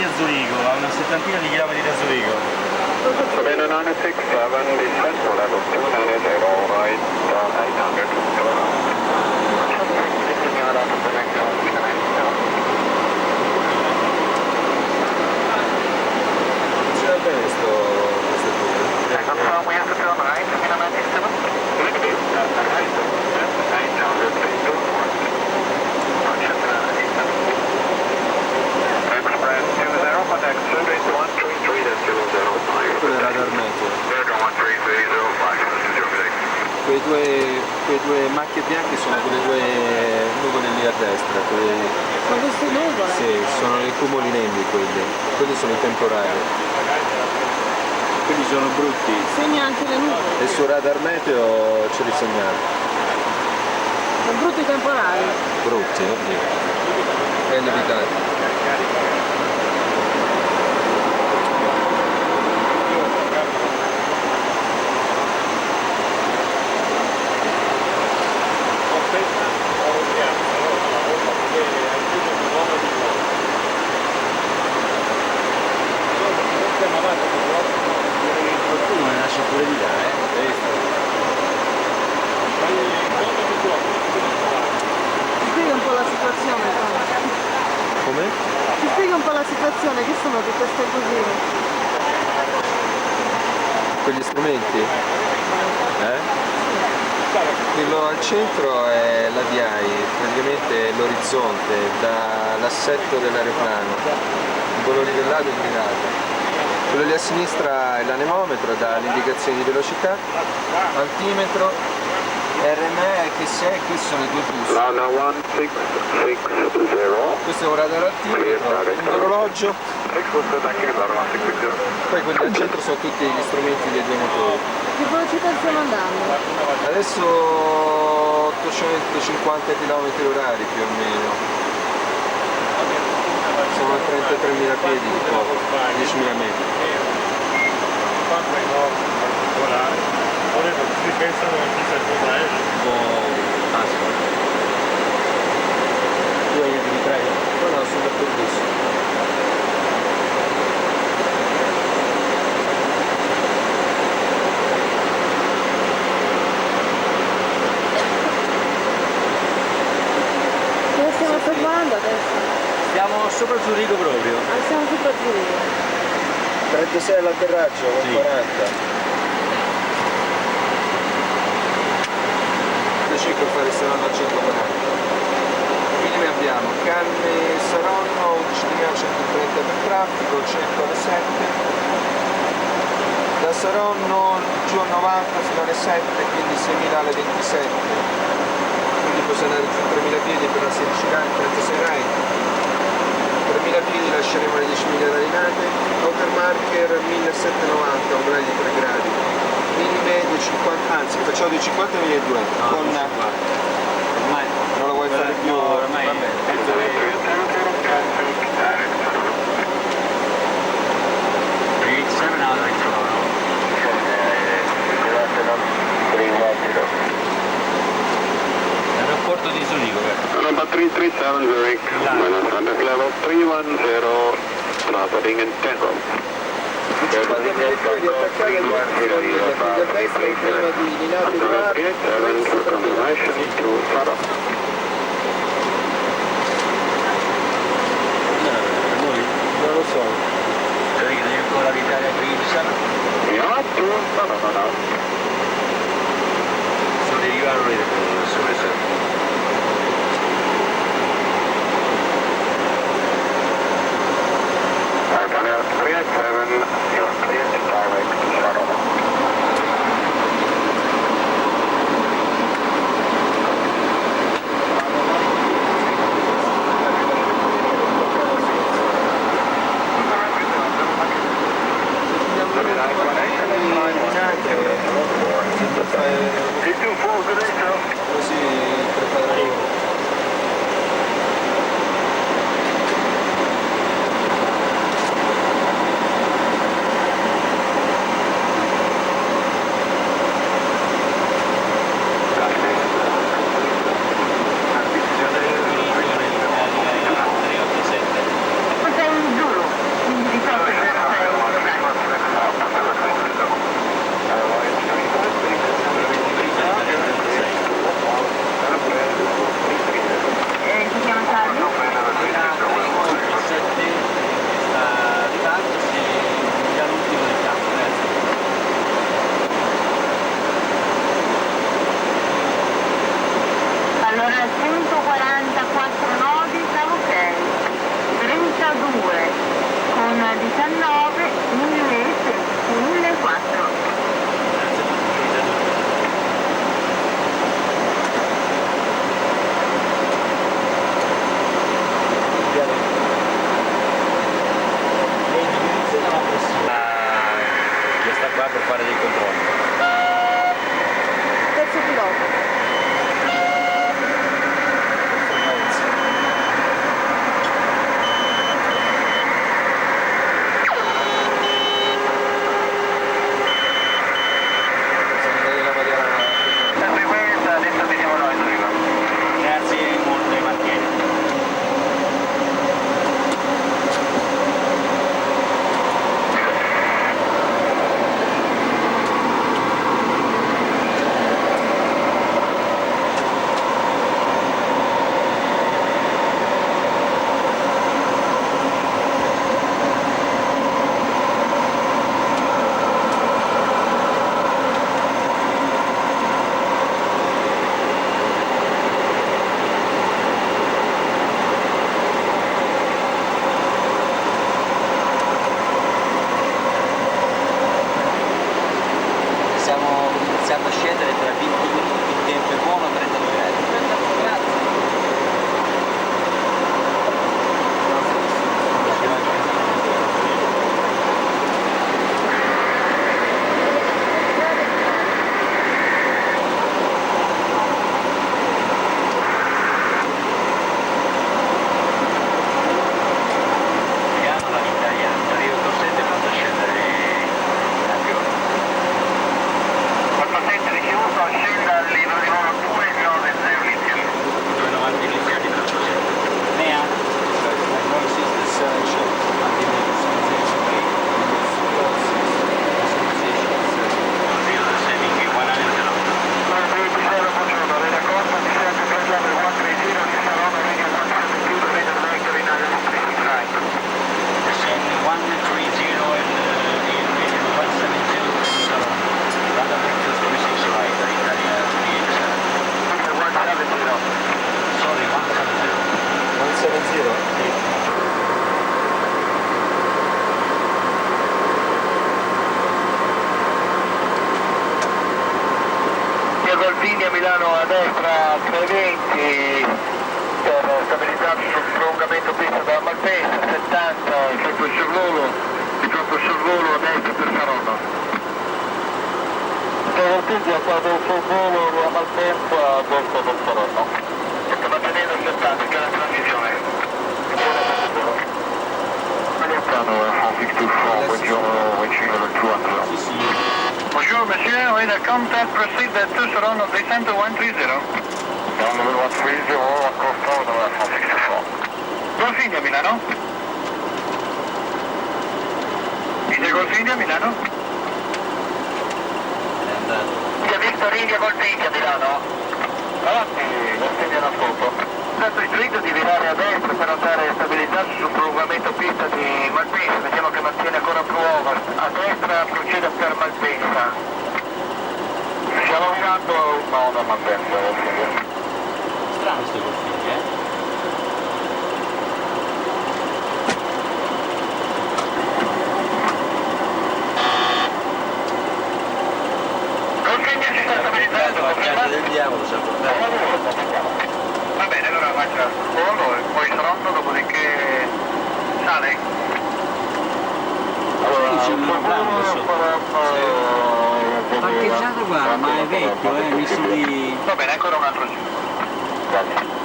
quasi a Zurigo, a una settantina di chilometri da Zurigo. Sabena 967, descent for level 290, right, 800. Funziona bene questo Confirm we have to turn right, Sabena 97. Right, 800 feet to Express 20, contact service 133.005. quello è il radar meteo. American 133.05, this is your fix. Quei due macchie bianche sono quelle due nuvole lì a destra, Sono queste nuvole? sì, sono i cumulinembri quelli sono i temporali. Quelli sono brutti. Segna anche le nuvole. E sul radar meteo ce li segnalo. Sono brutti temporali. Brutti, oddio. È inevitabile. Qualcuno ne lascia pure di là, Ti spiega un po' la situazione, Tom? Come? Ti spiega un po' la situazione, che sono tutte queste cosine? Quegli strumenti? Quello al centro è l'AVI, praticamente l'orizzonte, dall'assetto dell'aeroplano, il volo livellato e guidato. Quello lì a sinistra è l'anemometro, dà l'indicazione di velocità, altimetro, RME, che se qui sono i due pulsi. Lana 1660. Questo è un radar altimetro, un orologio, 6 thank you, Lana 1660. poi quelli al centro sono tutti gli strumenti dei due motori. Che velocità stiamo andando? Adesso 850 km/h più o meno. Sono a 33.000 piedi, 10.000 metri. Tu hai di treno? No, no, sono d'accordissimo. Dove stiamo fermando adesso? Siamo sopra Zurigo proprio. Siamo sopra Zurigo. 36 all'atterraggio, con Sì. 40. Cerco di fare saranno a 140. Quindi ne abbiamo Canne Saronno, 11.130 per traffico, 100 alle 7. Da Saronno giù a 90 fino alle 7, quindi 6.000 alle 27. Quindi possiamo andare giù 3.000 piedi per la 16 ride, 36 ride. 3.000 piedi lasceremo le 10 miglia radinate. Outer marker 1.790, un raggio di 3 gradi. Minime 250, anzi facciamo 250 e 1.200. Con... Ormai Non lo vuoi fare più? no, ormai Va bene. penso che 7 out of Toronto. L'aeroporto di Zurigo, Number 337 Zurich, minus level 310, traveling in 10. Di attaccare con il filo a destra prima di Linate Duarte. 7 for confirmation to Faro. noi Non lo so. devi ancora l'Italia Grigio, Yeah, no. sono derivati sulle serve. Arcana 387, you're clear to direct to Faro. Così preparo. 144 nodi da ok, 32 con 19, 1006, 1004. Che sta qua per fare dei controlli. Terzo pilota. Adesso vediamo noi dove va. Grazie molto, Marchini. Stiamo iniziando a scendere tra 20 minuti, il tempo è buono, 32 gradi. 32 gradi. Piano la vita italiana, Rio Corsente quando scendere in avione. 47 ricevuto, scenda al libro di volo 290 Lithium. 290 iniziali per il progetto. Mea? Così lo setting 190. Buongiorno, Rena Costa, mi sento per la 130 di Salone, Radio 172, Raider Vector in area 365. Setting 130 in radio 172 Salone. Radar Vector 365 right, Italia 387. 170. Sorry, 170. 170? Via Golfini a Milano a destra 320 per stabilizzarsi sul prolungamento pista dalla Malpensa, 70 sotto il sorvolo a destra per Saronno. Voltiglia sta del sorvolo a Malpensa a destra per Saronno. Sto mantenendo il 70, che è la transisione. Americano 464, buongiorno, vicino al 200. Sì, sì. Bonjour monsieur, with a contact proceed to Saronno 300 130. Down level 130, accosta dove 164. Golfini a Milano? Via Golfini a Milano? È andato. Via Vittorini a Golfini a Milano? Avanti, Golfini all'ascolto. È stato instruito di virare a destra per andare a stabilizzarsi sul prolungamento pista di Malpensa, vediamo che mantiene ancora più ovest. A destra procede per Malpensa. Stiamo virando no, da Malpensa, Strano questo Golfini, Golfini si sta stabilizzando, La casa confermato? del diavolo ci ha portato. Va bene, allora faccia volo e poi Saronno, dopodiché sale. Allora, c'è un monoplano sotto. Parcheggiato qua, ma è vecchio, messo lì. Va bene, ancora un altro giro. Grazie.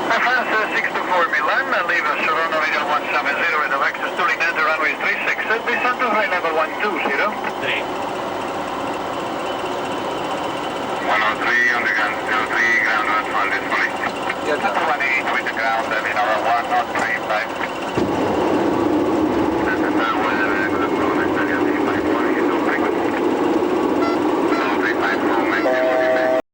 France 624 Milan, leave Saronno radio 170 and direct to Stirling Enter runway 36, descend to high level 120. 3. 103 on the ground, 03 ground, that's one, this one. 118 with the ground, I mean, 103, 5.